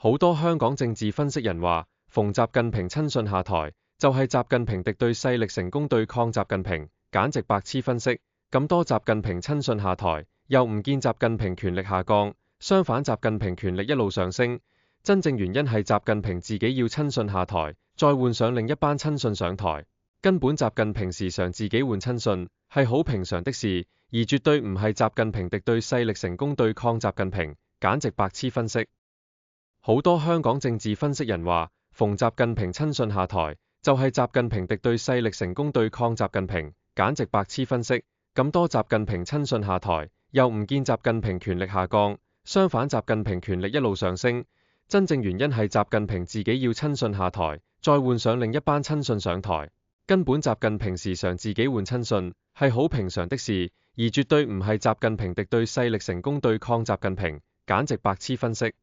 好多香港政治分析人話，逢習近平親信下台，就係習近平敵對勢力成功對抗習近平，簡直白痴分析。咁多習近平親信下台，又唔見習近平權力下降，相反習近平權力一路上升。真正原因係習近平自己要親信下台，再換上另一班親信上台。根本習近平時常自己換親信，係好平常的事，而絕對唔係習近平敵對勢力成功對抗習近平，簡直白痴分析。好多香港政治分析人話，逢習近平親信下台，就係習近平敵對勢力成功對抗習近平，簡直白痴分析。咁多習近平親信下台，又唔見習近平權力下降，相反習近平權力一路上升。真正原因係習近平自己要親信下台，再換上另一班親信上台。根本習近平時常自己換親信，係好平常的事，而絕對唔係習近平敵對勢力成功對抗習近平，簡直白痴分析。